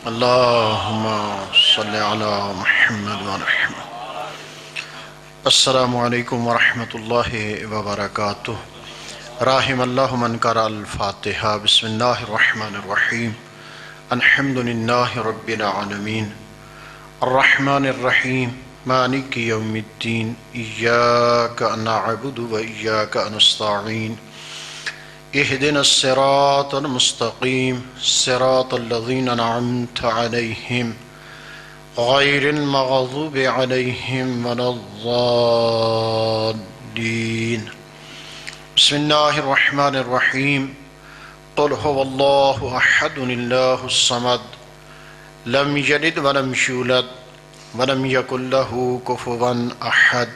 اللهم صل على محمد وعلى محمد. السلام علیکم ورحمۃ اللہ وبرکاتہ. رحم اللہ من قرأ الفاتحہ. بسم اللہ الرحمن الرحیم. الحمد للہ رب العالمین الرحمن الرحیم مالک یوم الدین. ایاک نعبد و ایاک نستعین. اهدنا الصراط المستقيم صراط الذين أنعمت عليهم غير المغضوب عليهم ولا الضالين. بسم الله الرحمن الرحيم. قل هو الله أحد الله الصمد لم يلد ولم يولد ولم يكن له كفوا أحد.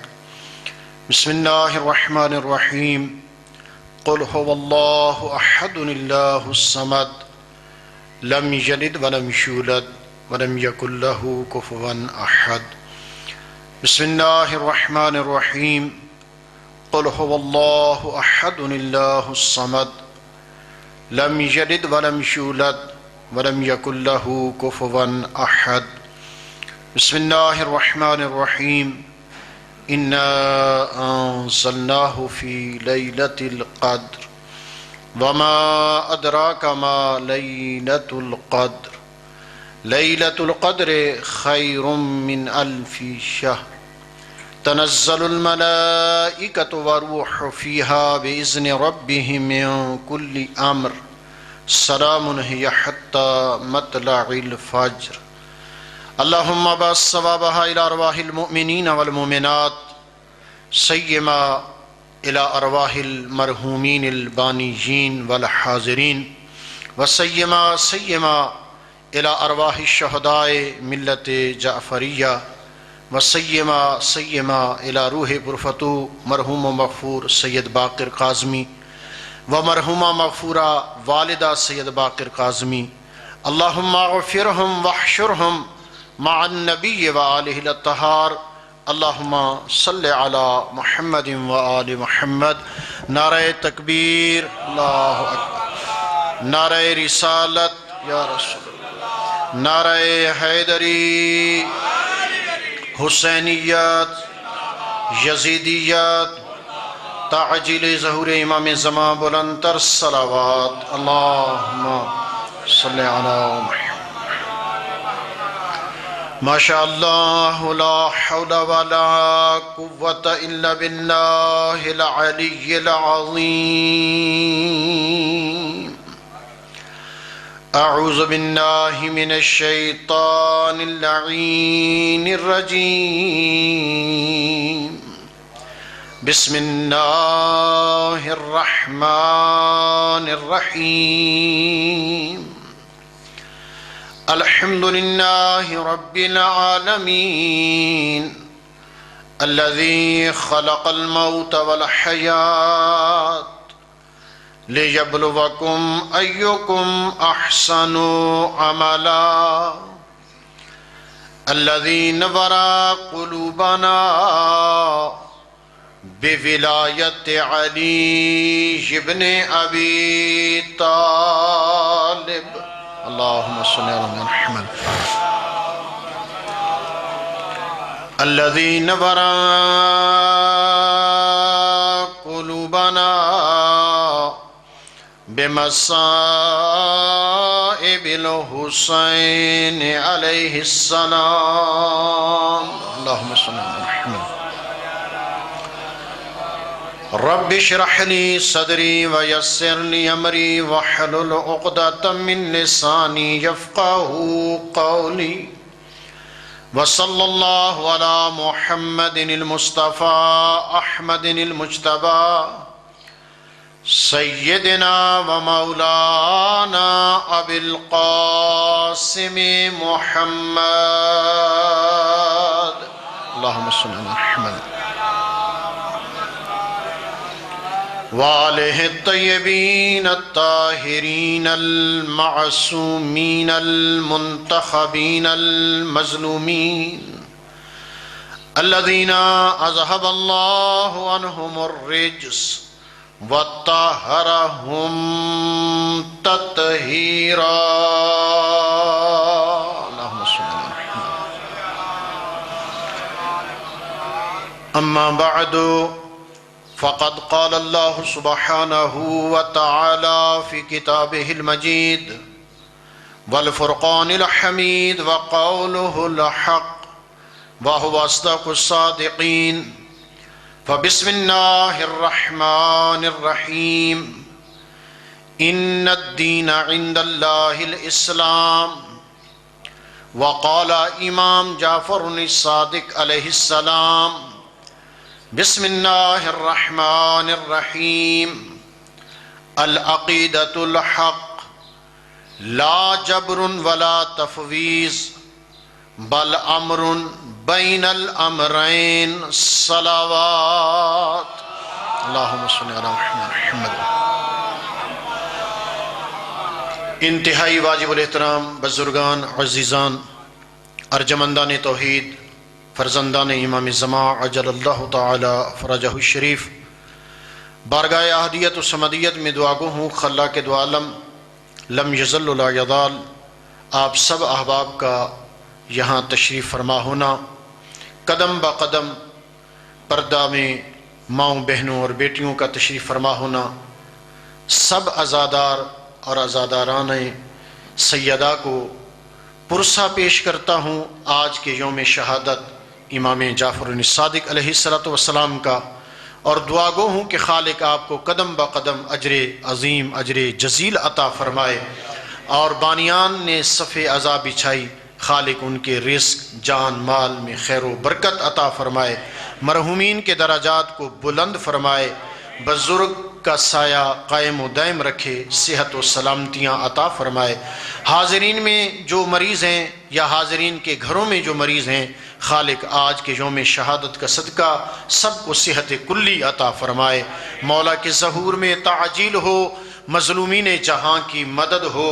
بسم الله الرحمن الرحيم. قل هو الله أحد الله الصمد لم يلد ولم يولد ولم يكن له كفوا أحد. بسم الله الرحمن الرحيم. قل هو الله أحد الله الصمد لم يلد ولم يولد ولم يكن له كفوا أحد. بسم الله الرحمن الرحيم. إنا أنزلناه في ليلة القدر وما أدراك ما ليلة القدر. ليلة القدر خير من 1000 شهر. تنزل الملائكة والروح فيها بإذن ربهم من كل أمر. سلام هي حتى مطلع الفجر. اللهم بارك ثوابها إلى أرواح المؤمنين والمؤمنات سيما إلى أرواح المرحومين البانيين والحاضرين وسيما إلى أرواح الشهداء ملة جعفرية وسيما إلى روح برفتو مرحوم مغفور سید باقر کاظمی ومرحومہ مغفورہ والدہ سید باقر کاظمی. اللهم اغفرهم واحشرهم مع النبی وآلہ الطہار. اللہم صل علی محمد وآل محمد. نعرہ تکبیر اللہ اکبر. نعرہ رسالت یا رسول اللہ. نعرہ حیدری، حسینیت، یزیدیت، تعجیل ظہور امام زمان بلند تر صلوات. اللہم صل علی محمد. ماشاء اللہ لا حول ولا قوة الا باللہ العلی العظیم. اعوذ باللہ من الشیطان اللعین الرجیم. بسم اللہ الرحمن الرحیم. الحمد لله رب العالمين الذي خلق الموت والحياة ليبلوكم أيكم أحسن عملا. الذي نور قلوبنا بولاية علي بن أبي طالب. اللهم صل على محمد. الذي نور قلوبنا بمصائب الحسين عليه السلام. اللهم صل على محمد. رب اشرح لي صدري ويسر لي امري واحلل عقدة من لساني يفقهوا قولي. وصلى الله على محمد المصطفى احمد المجتبى سيدنا ومولانا ابي القاسم محمد. اللهم صل على محمد وآلہ الطیبین الطاہرین المعصومین المنتخبین المظلومین الذین اذهب اللہ عنہم الرجس وطہرہم تطہیرا. أما بعد فقد قال الله سبحانه وتعالى في كتابه المجيد والفرقان الحميد وقوله الحق وهو أصدق الصادقين فبسم الله الرحمن الرحيم إن الدين عند الله الإسلام وقال امام جعفر الصادق علیہ السلام بسم اللہ الرحمن الرحیم العقیدۃ الحق لا جبر ولا تفویض بل امر بین الامرین صلوات اللہم صلی علی محمد۔ انتہائی واجب الاحترام بزرگان عزیزان ارجمندان توحید فرزندان امام زمان عجل اللہ تعالی فرجہ الشریف، بارگاہ احدیت و سمدیت میں دعا گو ہوں خلا کے دو عالم لم یزل لا یضال آپ سب احباب کا یہاں تشریف فرما ہونا، قدم با قدم پردہ میں ماؤں بہنوں اور بیٹیوں کا تشریف فرما ہونا، سب عزادار اور عزاداران سیدہ کو پرسہ پیش کرتا ہوں آج کے یوم شہادت امام جعفر الصادق علیہ السلام کا، اور دعا گو ہوں کہ خالق آپ کو قدم با قدم اجر عظیم اجر جزیل عطا فرمائے، اور بانیان نے صف عزا بچھائی خالق ان کے رزق جان مال میں خیر و برکت عطا فرمائے، مرحومین کے درجات کو بلند فرمائے، بزرگ کا سایہ قائم و دائم رکھے، صحت و سلامتیاں عطا فرمائے، حاضرین میں جو مریض ہیں یا حاضرین کے گھروں میں جو مریض ہیں خالق آج کے یوم شہادت کا صدقہ سب کو صحت کلی عطا فرمائے، مولا کے ظہور میں تعجیل ہو، مظلومین جہاں کی مدد ہو،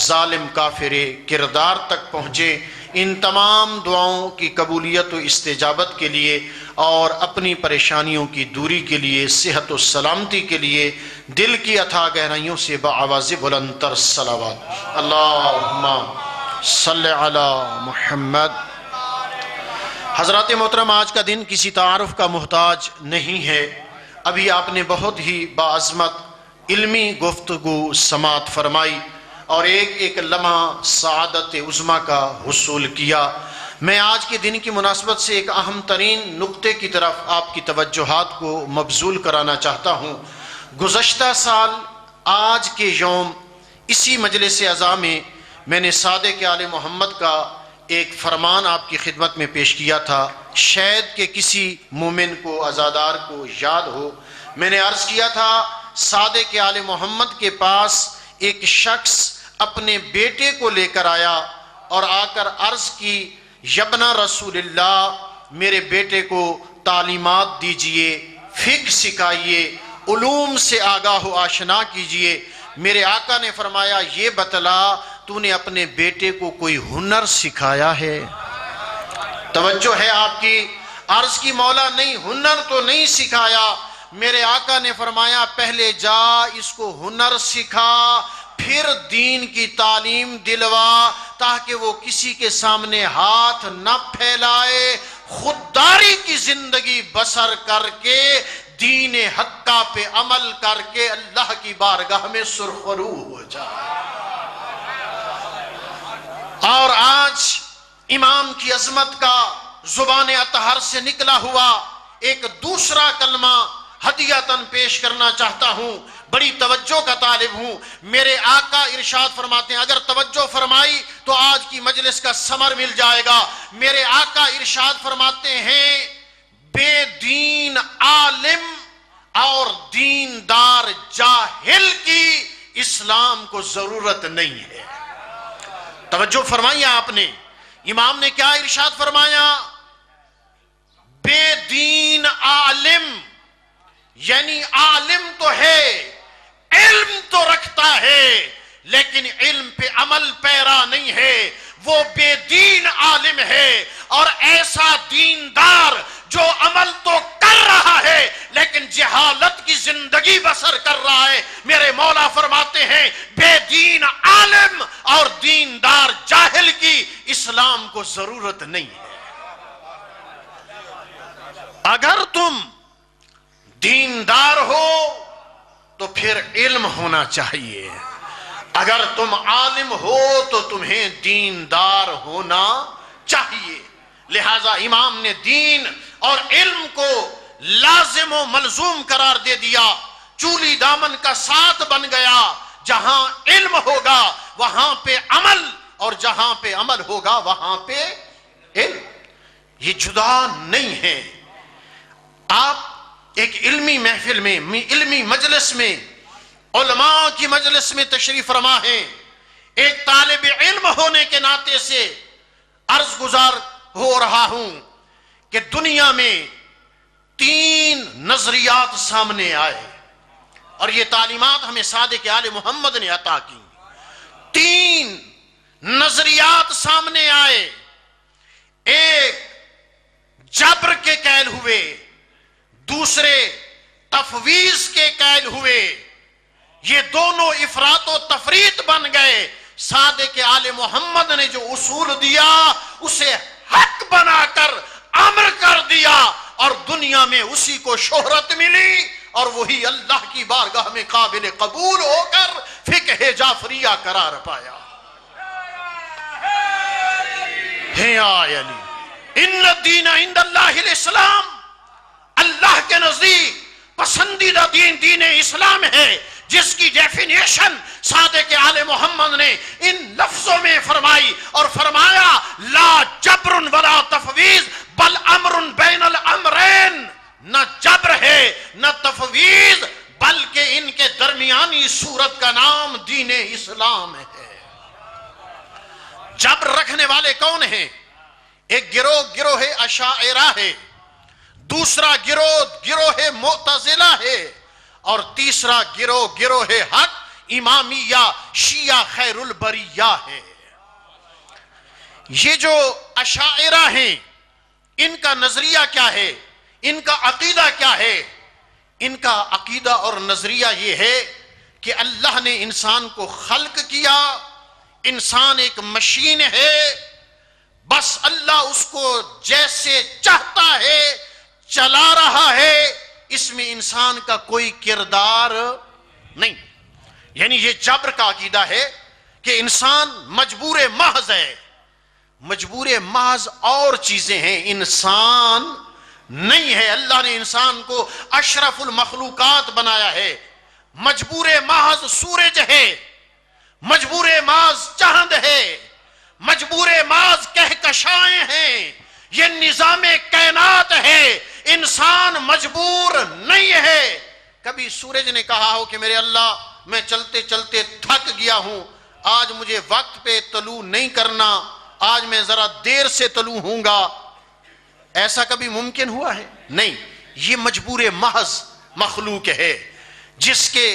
ظالم کافر کردار تک پہنچے، ان تمام دعاؤں کی قبولیت و استجابت کے لیے اور اپنی پریشانیوں کی دوری کے لیے، صحت و سلامتی کے لیے دل کی اتھا گہرائیوں سے بآواز بلند تر صلوات اللہم صلی علی محمد۔ حضرات محترم، آج کا دن کسی تعارف کا محتاج نہیں ہے، ابھی آپ نے بہت ہی باعظمت علمی گفتگو سماعت فرمائی اور ایک ایک لمحہ سعادت عظمیٰ کا حصول کیا۔ میں آج کے دن کی مناسبت سے ایک اہم ترین نقطے کی طرف آپ کی توجہات کو مبذول کرانا چاہتا ہوں۔ گزشتہ سال آج کے یوم اسی مجلس عزا میں نے صادق آل محمد کا ایک فرمان آپ کی خدمت میں پیش کیا تھا، شاید کہ کسی مومن کو عزادار کو یاد ہو۔ میں نے عرض کیا تھا صادق آل محمد کے پاس ایک شخص اپنے بیٹے کو لے کر آیا اور آ کر عرض کی یبنا رسول اللہ، میرے بیٹے کو تعلیمات دیجئے، فقہ سکھائیے، علوم سے آگاہ و آشنا کیجئے۔ میرے آقا نے فرمایا یہ بتلا تو نے اپنے بیٹے کو کوئی ہنر سکھایا ہے؟ توجہ ہے آپ کی؟ عرض کی مولا نہیں، ہنر تو نہیں سکھایا۔ میرے آقا نے فرمایا پہلے جا اس کو ہنر سکھا، پھر دین کی تعلیم دلوا، تاکہ وہ کسی کے سامنے ہاتھ نہ پھیلائے، خودداری کی زندگی بسر کر کے دین حقہ پہ عمل کر کے اللہ کی بارگاہ میں سرخرو ہو جائے۔ اور آج امام کی عظمت کا زبان اطہر سے نکلا ہوا ایک دوسرا کلمہ ہدیتاً پیش کرنا چاہتا ہوں، بڑی توجہ کا طالب ہوں۔ میرے آقا ارشاد فرماتے ہیں، اگر توجہ فرمائی تو آج کی مجلس کا ثمر مل جائے گا۔ میرے آقا ارشاد فرماتے ہیں بے دین عالم اور دیندار جاہل کی اسلام کو ضرورت نہیں ہے۔ توجہ فرمائی آپ نے، امام نے کیا ارشاد فرمایا؟ بے دین عالم، یعنی عالم تو ہے، علم تو رکھتا ہے، لیکن علم پہ عمل پیرا نہیں ہے، وہ بے دین عالم ہے۔ اور ایسا دیندار جو عمل تو کر رہا ہے لیکن جہالت کی زندگی بسر کر رہا ہے، میرے مولا فرماتے ہیں بے دین عالم اور دیندار جاہل کی اسلام کو ضرورت نہیں ہے۔ اگر تم دیندار ہو تو پھر علم ہونا چاہیے، اگر تم عالم ہو تو تمہیں دیندار ہونا چاہیے۔ لہذا امام نے دین اور علم کو لازم و ملزوم قرار دے دیا، چولی دامن کا ساتھ بن گیا۔ جہاں علم ہوگا وہاں پہ عمل، اور جہاں پہ عمل ہوگا وہاں پہ علم، یہ جدا نہیں ہے۔ آپ ایک علمی محفل میں، علمی مجلس میں، علماء کی مجلس میں تشریف فرما ہیں، ایک طالب علم ہونے کے ناطے سے عرض گزار ہو رہا ہوں کہ دنیا میں 3 نظریات سامنے آئے، اور یہ تعلیمات ہمیں صادق آل محمد نے عطا کی۔ 3 نظریات سامنے آئے، ایک جبر کے قائل ہوئے، دوسرے تفویض کے قائل ہوئے۔ یہ دونوں افراط و تفریط بن گئے۔ صادق آل محمد نے جو اصول دیا اسے حق بنا کر امر کر دیا، اور دنیا میں اسی کو شہرت ملی، اور وہی اللہ کی بارگاہ میں قابل قبول ہو کر فقہ جعفریہ قرار پایا۔ ہے آئے علی، ان الدین عند اللہ الاسلام، اللہ کے نزدیک پسندیدہ دین دین اسلام ہے، جس کی ڈیفینیشن صادق آل محمد نے ان لفظوں میں فرمائی، اور فرمایا لا جبر ولا تفویض بل امر بین الامرین۔ نہ جبر ہے نہ تفویض، بلکہ ان کے درمیانی صورت کا نام دین اسلام ہے۔ جبر رکھنے والے کون ہیں؟ ایک گروہ اشاعرہ ہے، دوسرا گروہ معتزلہ ہے، اور تیسرا گروہ حق امامیہ شیعہ خیر البریہ ہے۔ یہ جو اشاعرہ ہیں، ان کا نظریہ کیا ہے؟ ان کا عقیدہ کیا ہے؟ ان کا عقیدہ اور نظریہ یہ ہے کہ اللہ نے انسان کو خلق کیا، انسان ایک مشین ہے، بس اللہ اس کو جیسے چاہتا ہے چلا رہا ہے، اس میں انسان کا کوئی کردار نہیں۔ یعنی یہ جبر کا عقیدہ ہے کہ انسان مجبور محض ہے۔ مجبور محض اور چیزیں ہیں، انسان نہیں ہے۔ اللہ نے انسان کو اشرف المخلوقات بنایا ہے۔ مجبور محض سورج ہے، مجبور محض چاند ہے، مجبور محض کہکشائیں ہیں، یہ نظام کائنات ہے۔ انسان مجبور نہیں ہے۔ کبھی سورج نے کہا ہو کہ میرے اللہ میں چلتے چلتے تھک گیا ہوں، آج مجھے وقت پہ طلوع نہیں کرنا، آج میں ذرا دیر سے طلوع ہوں گا؟ ایسا کبھی ممکن ہوا ہے؟ نہیں۔ یہ مجبور محض مخلوق ہے، جس کے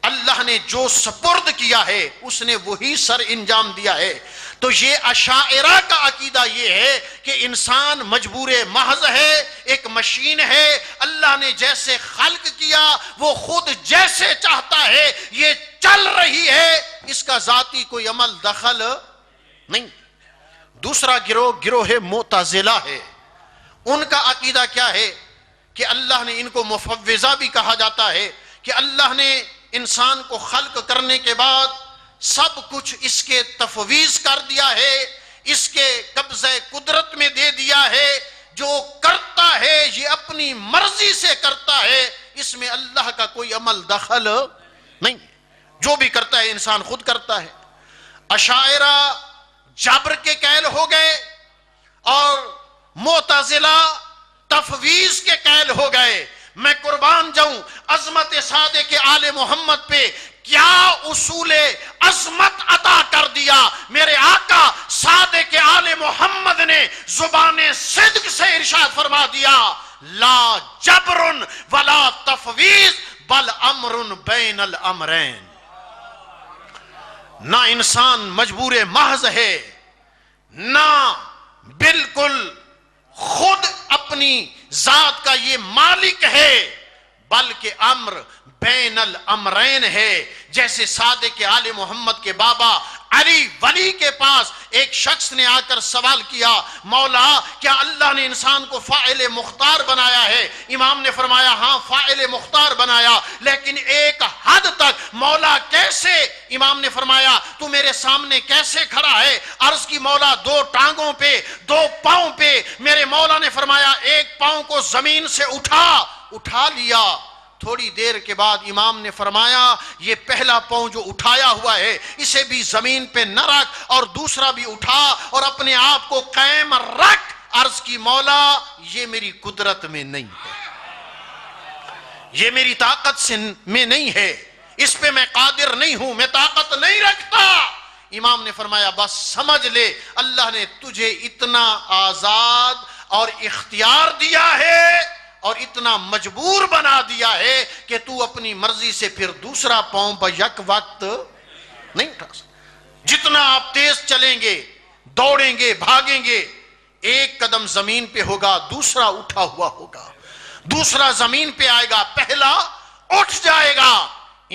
اللہ نے جو سپرد کیا ہے اس نے وہی سر انجام دیا ہے۔ تو یہ اشاعرہ کا عقیدہ یہ ہے کہ انسان مجبور محض ہے، ایک مشین ہے، اللہ نے جیسے خلق کیا وہ خود جیسے چاہتا ہے یہ چل رہی ہے، اس کا ذاتی کوئی عمل دخل نہیں۔ دوسرا گروہ معتزلہ ہے۔ ان کا عقیدہ کیا ہے کہ اللہ نے، ان کو مفوضہ بھی کہا جاتا ہے، کہ اللہ نے انسان کو خلق کرنے کے بعد سب کچھ اس کے تفویض کر دیا ہے، اس کے قبضہ قدرت میں دے دیا ہے، جو کرتا ہے یہ اپنی مرضی سے کرتا ہے، اس میں اللہ کا کوئی عمل دخل نہیں، جو بھی کرتا ہے انسان خود کرتا ہے۔ اشاعرہ جبر کے قائل ہو گئے، اور معتزلہ تفویض کے قائل ہو گئے۔ میں قربان جاؤں عظمت صادق آل محمد پہ، کیا اصول عظمت عطا کر دیا میرے آقا صادق آل محمد نے، زبان صدق سے ارشاد فرما دیا لا جبر ولا تفویض بل امر بین الامرین۔ نہ انسان مجبور محض ہے، نہ بالکل خود اپنی ذات کا یہ مالک ہے، بلکہ امر بین الامرین ہے۔ جیسے صادق آل محمد کے بابا علی ولی کے پاس ایک شخص نے آ کر سوال کیا، مولا کیا اللہ نے انسان کو فاعل مختار بنایا ہے؟ امام نے فرمایا ہاں فاعل مختار بنایا، لیکن ایک حد تک۔ مولا کیسے؟ امام نے فرمایا تو میرے سامنے کیسے کھڑا ہے؟ عرض کی مولا دو ٹانگوں پہ، دو پاؤں پہ۔ میرے مولا نے فرمایا ایک پاؤں کو زمین سے اٹھا لیا۔ تھوڑی دیر کے بعد امام نے فرمایا یہ پہلا پاؤں جو اٹھایا ہوا ہے اسے بھی زمین پہ نہ رکھ، اور دوسرا بھی اٹھا اور اپنے آپ کو قائم رکھ۔ عرض کی مولا یہ میری قدرت میں نہیں ہے، یہ میری طاقت سے میں نہیں ہے، اس پہ میں قادر نہیں ہوں، میں طاقت نہیں رکھتا۔ امام نے فرمایا بس سمجھ لے اللہ نے تجھے اتنا آزاد اور اختیار دیا ہے اور اتنا مجبور بنا دیا ہے کہ تو اپنی مرضی سے پھر دوسرا پاؤں پر یک وقت نہیں اٹھا سکتا۔ جتنا آپ تیز چلیں گے، دوڑیں گے، بھاگیں گے، ایک قدم زمین پہ ہوگا، دوسرا اٹھا ہوا ہوگا، دوسرا زمین پہ آئے گا، پہلا اٹھ جائے گا۔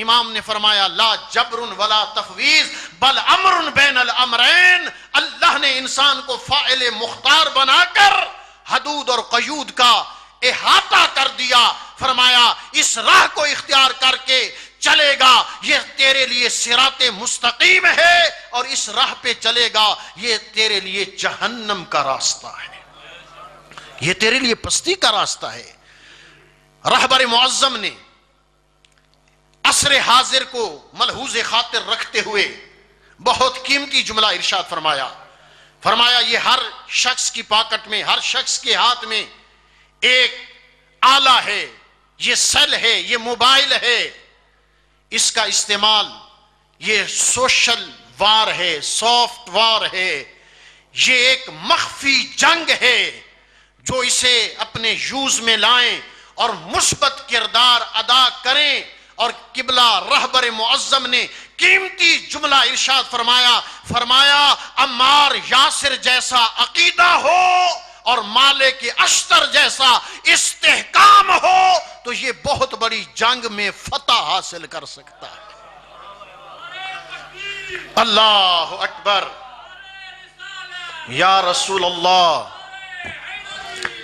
امام نے فرمایا لا جبر ولا تفویض بل امر بین الامرین۔ اللہ نے انسان کو فاعل مختار بنا کر حدود اور قیود کا احاطہ کر دیا۔ فرمایا اس راہ کو اختیار کر کے چلے گا یہ تیرے لیے صراط مستقیم ہے، اور اس راہ پہ چلے گا یہ تیرے لیے جہنم کا راستہ ہے، یہ تیرے لیے پستی کا راستہ ہے۔ رہبر معظم نے عصر حاضر کو ملحوظ خاطر رکھتے ہوئے بہت قیمتی جملہ ارشاد فرمایا یہ ہر شخص کی پاکٹ میں، ہر شخص کے ہاتھ میں ایک آلہ ہے، یہ سیل ہے، یہ موبائل ہے، اس کا استعمال یہ سوشل وار ہے، سافٹ وار ہے، یہ ایک مخفی جنگ ہے۔ جو اسے اپنے یوز میں لائیں اور مثبت کردار ادا کریں، اور قبلہ رہبر معظم نے قیمتی جملہ ارشاد فرمایا عمار یاسر جیسا عقیدہ ہو اور مالک اشتر جیسا استحکام ہو تو یہ بہت بڑی جنگ میں فتح حاصل کر سکتا ہے۔ اللہ اکبر، یا رسول اللہ،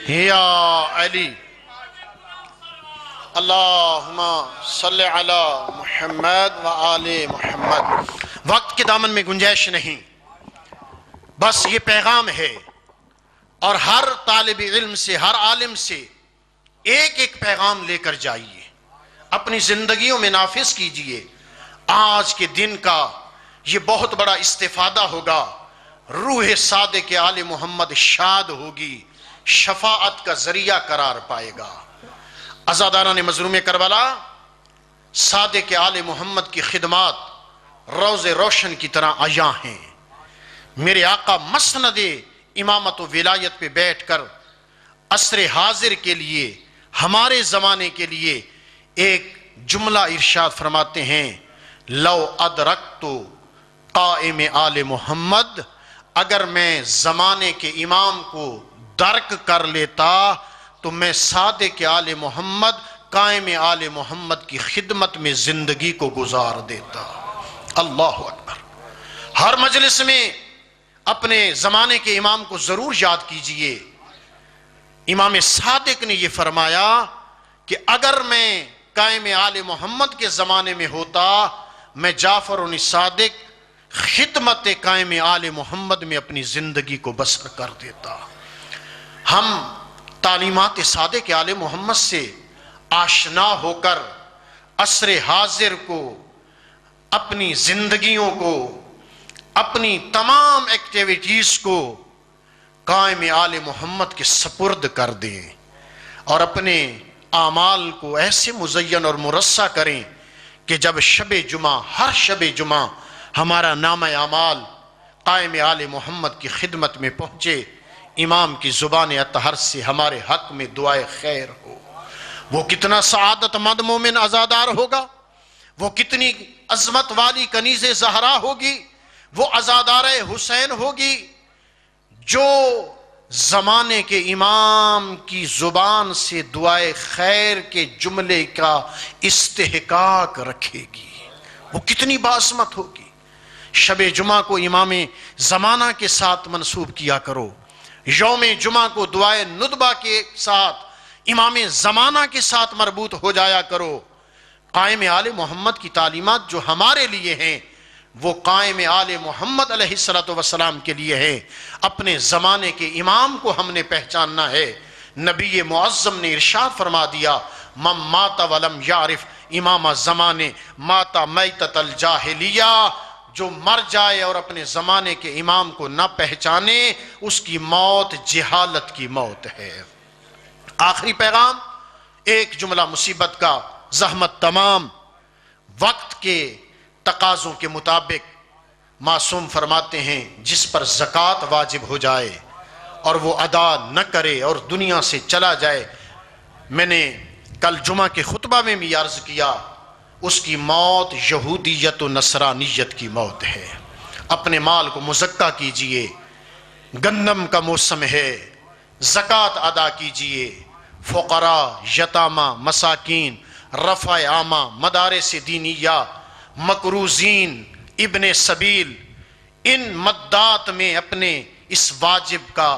یا علی، اللہم صلی علی محمد و آل محمد۔ وقت کے دامن میں گنجائش نہیں، بس یہ پیغام ہے، اور ہر طالب علم سے، ہر عالم سے ایک ایک پیغام لے کر جائیے، اپنی زندگیوں میں نافذ کیجئے۔ آج کے دن کا یہ بہت بڑا استفادہ ہوگا، روح صادق آل محمد شاد ہوگی، شفاعت کا ذریعہ قرار پائے گا۔ عزاداران مظلوم کربلا، صادق آل محمد کی خدمات روز روشن کی طرح عیاں ہیں۔ میرے آقا مسند امامت و ولایت پہ بیٹھ کر عصر حاضر کے لیے، ہمارے زمانے کے لیے ایک جملہ ارشاد فرماتے ہیں، لو ادرکت قائم آل محمد، اگر میں زمانے کے امام کو درک کر لیتا تو میں صادق آل محمد، قائم آل محمد کی خدمت میں زندگی کو گزار دیتا۔ اللہ اکبر۔ ہر مجلس میں اپنے زمانے کے امام کو ضرور یاد کیجئے۔ امام صادق نے یہ فرمایا کہ اگر میں قائم آل محمد کے زمانے میں ہوتا، میں جعفر صادق خدمت قائم آل محمد میں اپنی زندگی کو بسر کر دیتا۔ ہم تعلیمات صادق آل محمد سے آشنا ہو کر عصر حاضر کو، اپنی زندگیوں کو، اپنی تمام ایکٹیویٹیز کو قائم آل محمد کے سپرد کر دیں، اور اپنے اعمال کو ایسے مزین اور مرصع کریں کہ جب شب جمعہ، ہر شب جمعہ ہمارا نام اعمال قائم آل محمد کی خدمت میں پہنچے، امام کی زبان اطہر سے ہمارے حق میں دعائے خیر ہو۔ وہ کتنا سعادت مند مومن عزادار ہوگا، وہ کتنی عظمت والی کنیز زہرا ہوگی، وہ عزادار حسین ہوگی جو زمانے کے امام کی زبان سے دعائے خیر کے جملے کا استحقاق رکھے گی۔ وہ کتنی باعظمت ہوگی۔ شب جمعہ کو امام زمانہ کے ساتھ منسوب کیا کرو، یوم جمعہ کو دعائے ندبہ کے ساتھ امام زمانہ کے ساتھ مربوط ہو جایا کرو۔ قائم آل محمد کی تعلیمات جو ہمارے لیے ہیں وہ قائم آل محمد علیہ السلام کے لیے ہے۔ اپنے زمانے کے امام کو ہم نے پہچاننا ہے۔ نبی معظم نے ارشاد فرما دیا، من مات ولم یعرف امام زمانے مات میتۃ الجاہلیہ، جو مر جائے اور اپنے زمانے کے امام کو نہ پہچانے اس کی موت جہالت کی موت ہے۔ آخری پیغام، ایک جملہ مصیبت کا، زحمت تمام، وقت کے تقاضوں کے مطابق معصوم فرماتے ہیں جس پر زکوٰۃ واجب ہو جائے اور وہ ادا نہ کرے اور دنیا سے چلا جائے، میں نے کل جمعہ کے خطبہ میں بھی عرض کیا، اس کی موت یہودیت و نصرانیت کی موت ہے۔ اپنے مال کو مزکہ کیجئے، گندم کا موسم ہے، زکوٰۃ ادا کیجئے، فقراء، یتامى، مساکین، رفع عامہ، مدارس دینیہ، مقروضین، ابن سبیل، ان مدات میں اپنے اس واجب کا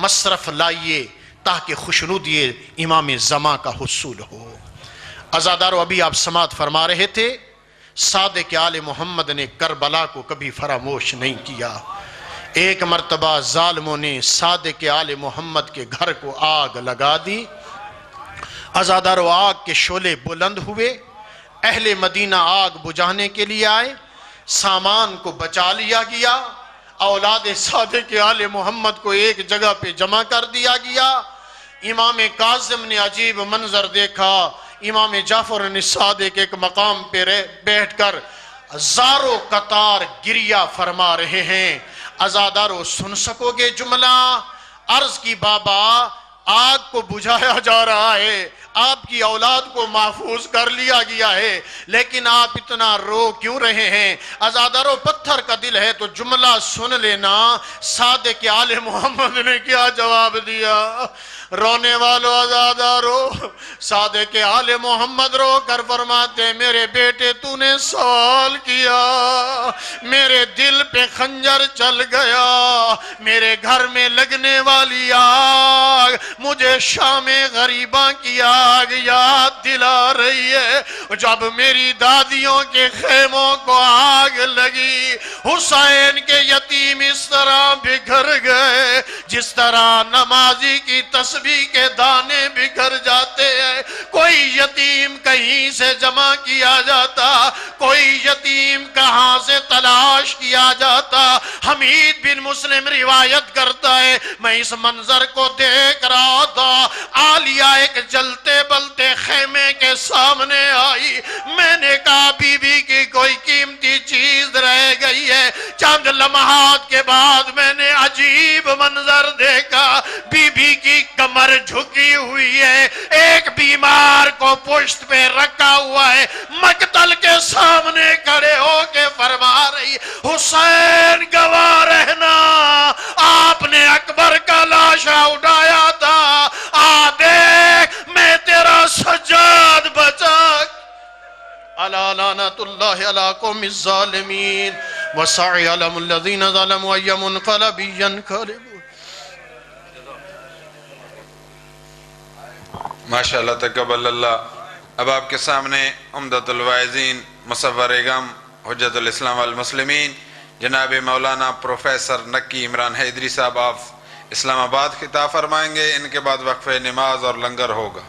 مصرف لائیے تاکہ خوشنودی امام زمان کا حصول ہو۔ عزادارو، ابھی آپ سماعت فرما رہے تھے، صادق آل محمد نے کربلا کو کبھی فراموش نہیں کیا۔ ایک مرتبہ ظالموں نے صادق آل محمد کے گھر کو آگ لگا دی۔ عزادارو، آگ کے شعلے بلند ہوئے، اہل مدینہ آگ بجھانے کے لیے آئے، سامان کو بچا لیا گیا، اولاد صادق آل محمد کو ایک جگہ پہ جمع کر دیا گیا۔ امام کاظم نے عجیب منظر دیکھا، امام جعفر صادق ایک مقام پہ بیٹھ کر زارو قطار گریہ فرما رہے ہیں۔ عزادارو، سن سکو گے جملہ؟ عرض کی، بابا آگ کو بجھایا جا رہا ہے، آپ کی اولاد کو محفوظ کر لیا گیا ہے، لیکن آپ اتنا رو کیوں رہے ہیں؟ عزادارو، پتھر کا دل ہے تو جملہ سن لینا۔ صادق آل محمد نے کیا جواب دیا؟ رونے والو عزادارو، صادق آل محمد رو کر فرماتے، میرے بیٹے تو نے سوال کیا، میرے دل پہ خنجر چل گیا، میرے گھر میں لگنے والی آگ مجھے شام غریباں کی آگ یاد دلا رہی ہے۔ جب میری دادیوں کے خیموں کو آگ لگی، حسین کے یتیم اس طرح بکھر گئے جس طرح نمازی کی تسبیح کے دانے بکھر جاتے ہیں۔ کوئی یتیم کہیں سے جمع کیا جاتا، کوئی یتیم کہاں سے تلاش کیا جاتا۔ حمید بن مسلم روایت کرتا ہے، میں اس منظر کو دیکھ رہا تھا، عالیہ ایک جلتے بلتے خیمے کے سامنے آئی، میں نے کہا بی بی کی کوئی قیمتی چیز رہ گئی ہے۔ چند لمحات کے بعد میں نے عجیب منظر دیکھا، بی بی کی کمر جھکی ہوئی ہے، ایک بیمار کو پشت پہ رکھا ہوا ہے، مقتل کے سامنے کھڑے ہو کے فرما رہی، حسین گواہ رہنا، آپ نے اکبر کا لاشا اٹھایا تھا، آ دیکھ میں تیرا سجاد بچا۔ الا لعنت اللہ علی قوم الظالمین وسيعلم الذين ظلموا أي منقلب ينقلبون۔ ماشاءاللہ، تقبل اللہ۔ اب آپ کے سامنے عمدۃ الواعظین، مصور غم، حجت الاسلام والمسلمین، جناب مولانا پروفیسر نکی عمران حیدری صاحب آپ اسلام آباد خطاب فرمائیں گے۔ ان کے بعد وقفہ نماز اور لنگر ہوگا۔